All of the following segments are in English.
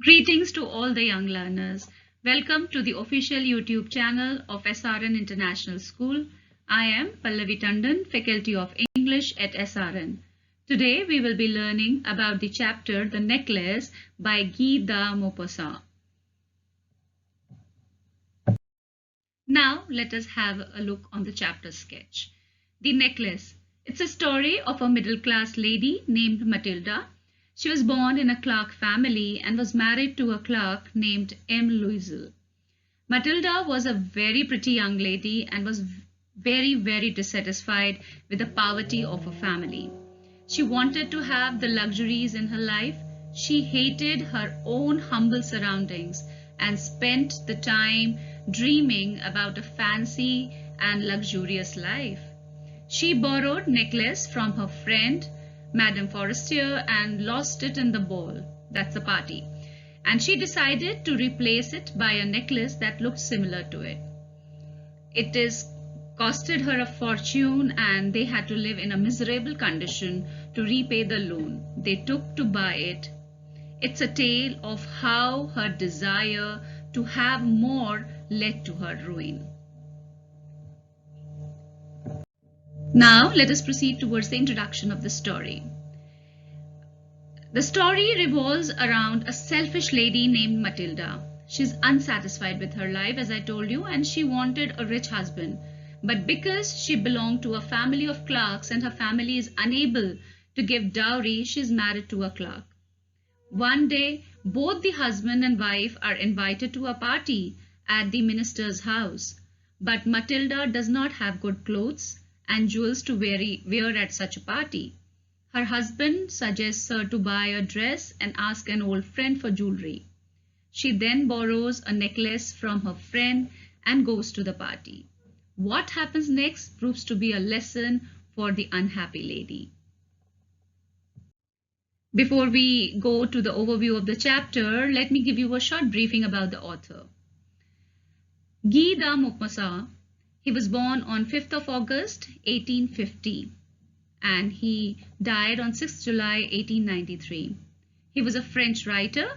Greetings to all the young learners. Welcome to the official YouTube channel of SRN International School. I am Pallavi Tandon, Faculty of English at SRN. Today we will be learning about the chapter The Necklace by Guy de Maupassant. Now let us have a look on the chapter sketch. The Necklace. It's a story of a middle-class lady named Matilda. She was born in a clerk family and was married to a clerk named M. Loisel. Matilda was a very pretty young lady and was very dissatisfied with the poverty of her family. She wanted to have the luxuries in her life. She hated her own humble surroundings and spent the time dreaming about a fancy and luxurious life. She borrowed necklace from her friend Madame Forestier and lost it in the ball, that's the party, and she decided to replace it by a necklace that looked similar to it. It costed her a fortune and they had to live in a miserable condition to repay the loan they took to buy it. It's a tale of how her desire to have more led to her ruin. Now let us proceed towards the introduction of the story. The story revolves around a selfish lady named Matilda. She's unsatisfied with her life, as I told you, and she wanted a rich husband. But because she belonged to a family of clerks and her family is unable to give dowry, she's married to a clerk. One day, both the husband and wife are invited to a party at the minister's house. But Matilda does not have good clothes and jewels to wear at such a party. Her husband suggests her to buy a dress and ask an old friend for jewelry. She then borrows a necklace from her friend and goes to the party. What happens next proves to be a lesson for the unhappy lady. Before we go to the overview of the chapter, let me give you a short briefing about the author. Guy de Maupassant. He was born on 5th of August 1850 and he died on 6th July 1893. He was a French writer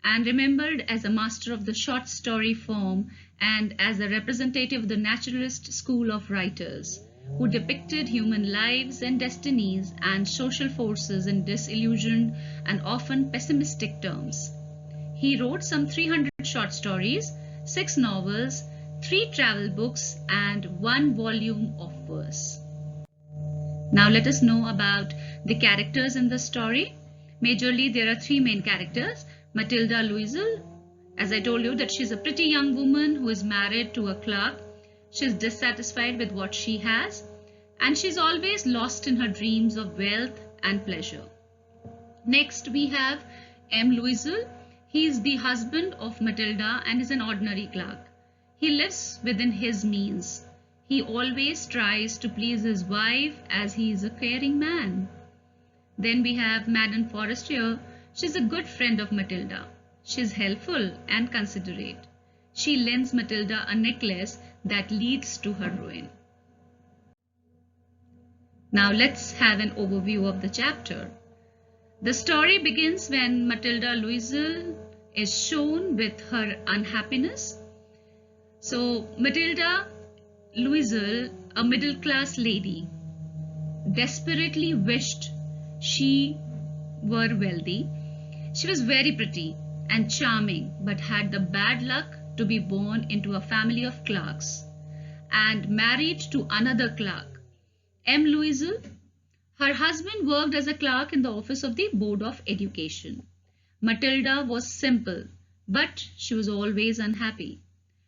and remembered as a master of the short story form and as a representative of the naturalist school of writers who depicted human lives and destinies and social forces in disillusioned and often pessimistic terms. He wrote some 300 short stories, 6 novels, 3 travel books and 1 volume of verse. Now let us know about the characters in the story. Majorly there are 3 main characters. Matilda Loisel, as I told you that she's a pretty young woman who is married to a clerk. She's dissatisfied with what she has and she's always lost in her dreams of wealth and pleasure. Next we have M. Loisel. He is the husband of Matilda and is an ordinary clerk. He lives within his means. He always tries to please his wife as he is a caring man. Then we have Madame Forestier. She's a good friend of Matilda. She's helpful and considerate. She lends Matilda a necklace that leads to her ruin. Now let's have an overview of the chapter. The story begins when Matilda Loisel is shown with her unhappiness. So Matilda Loisel, a middle-class lady, desperately wished she were wealthy. She was very pretty and charming but had the bad luck to be born into a family of clerks and married to another clerk, M. Loisel. Her husband worked as a clerk in the office of the Board of Education. Matilda was simple, but she was always unhappy.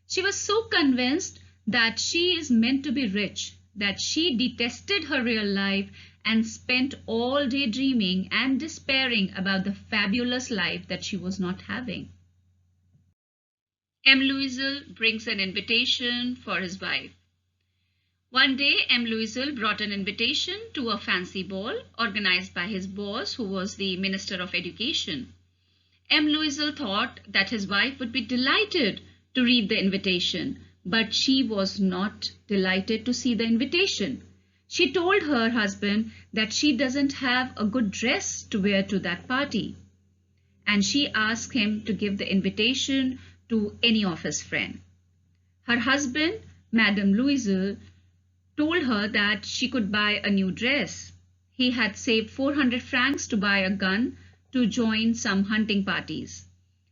She was so convinced that she is meant to be rich that she detested her real life and spent all day dreaming and despairing about the fabulous life that she was not having. M. Loisel brings an invitation for his wife. One day, M. Loisel brought an invitation to a fancy ball organized by his boss, who was the Minister of Education. M. Loisel thought that his wife would be delighted to read the invitation, but she was not delighted to see the invitation. She told her husband that she doesn't have a good dress to wear to that party. and she asked him to give the invitation to any of his friends. Her husband, Madame Louise, told her that she could buy a new dress. He had saved 400 francs to buy a gun to join some hunting parties.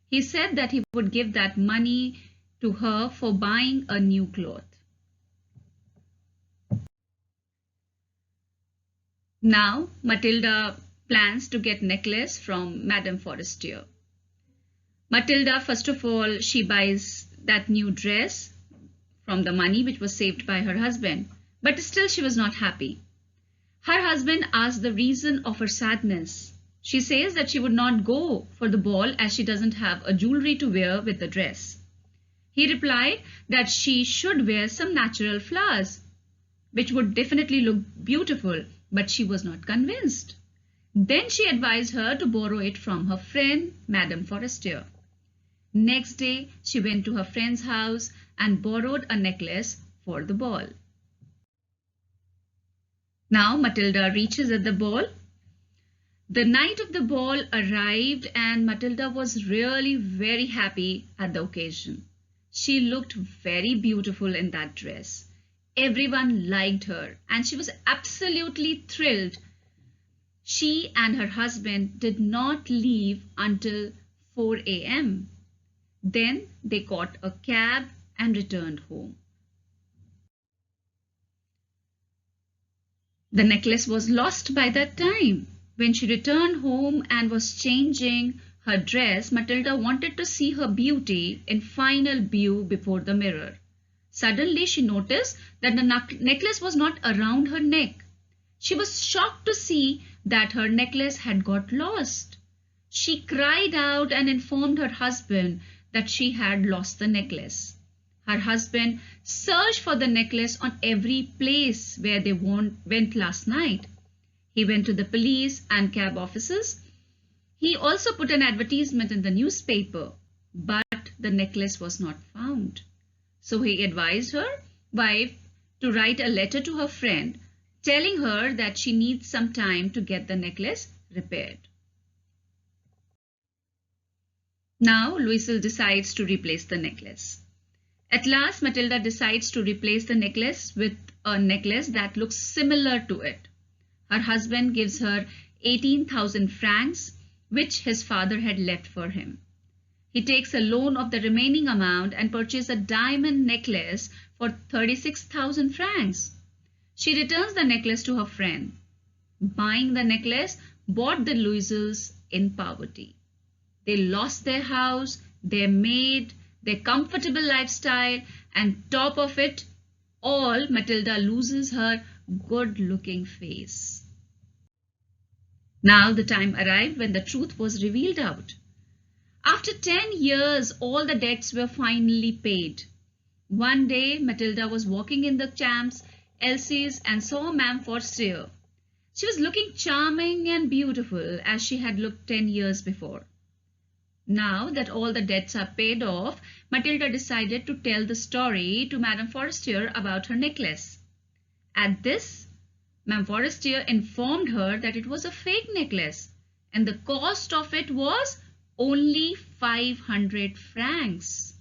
He said that he would give that money to her for buying a new cloth. Now, Matilda plans to get necklace from Madame Forestier. Matilda, first of all, she buys that new dress from the money which was saved by her husband, but still she was not happy. Her husband asked the reason of her sadness. She says that she would not go for the ball as she doesn't have a jewelry to wear with the dress. He replied that she should wear some natural flowers, which would definitely look beautiful, but she was not convinced. Then she advised her to borrow it from her friend, Madame Forestier. Next day, she went to her friend's house and borrowed a necklace for the ball. Now Matilda reaches at the ball. The night of the ball arrived and Matilda was really very happy at the occasion. She looked very beautiful in that dress. Everyone liked her and she was absolutely thrilled. She and her husband did not leave until 4 a.m. Then they caught a cab and returned home. The necklace was lost by that time. When she returned home and was changing her dress, Matilda wanted to see her beauty in final view before the mirror. Suddenly she noticed that the necklace was not around her neck. She was shocked to see that her necklace had got lost. She cried out and informed her husband that she had lost the necklace. Her husband searched for the necklace on every place where they went last night. He went to the police and cab offices. He also put an advertisement in the newspaper, but the necklace was not found. So he advised her wife to write a letter to her friend, telling her that she needs some time to get the necklace repaired. Now Louise decides to replace the necklace. At last, Matilda decides to replace the necklace with a necklace that looks similar to it. Her husband gives her 18,000 francs, which his father had left for him. He takes a loan of the remaining amount and purchases a diamond necklace for 36,000 francs. She returns the necklace to her friend. Buying the necklace brought the Louises in poverty. They lost their house, their maid, their comfortable lifestyle, and top of it all, Matilda loses her good-looking face. Now the time arrived when the truth was revealed out. After 10 years, all the debts were finally paid. One day, Matilda was walking in the Champs Elysees and saw Madame Forestier. She was looking charming and beautiful as she had looked 10 years before. Now that all the debts are paid off, Matilda decided to tell the story to Madame Forestier about her necklace. At this, Madame Forestier informed her that it was a fake necklace and the cost of it was only 500 francs.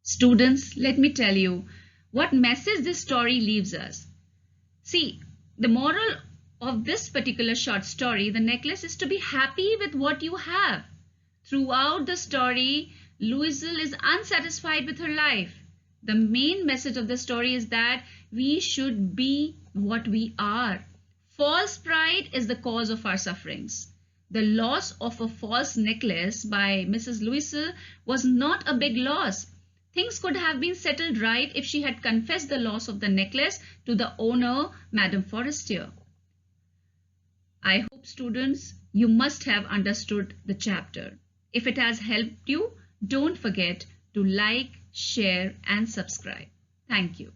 Students, let me tell you what message this story leaves us. See, the moral of this particular short story, the necklace, is to be happy with what you have. Throughout the story, Louise is unsatisfied with her life. The main message of the story is that we should be what we are. False pride is the cause of our sufferings. The loss of a false necklace by Mrs. Louise was not a big loss. Things could have been settled right if she had confessed the loss of the necklace to the owner, Madame Forestier. I hope, students, you must have understood the chapter. If it has helped you, don't forget to like, share and subscribe. Thank you.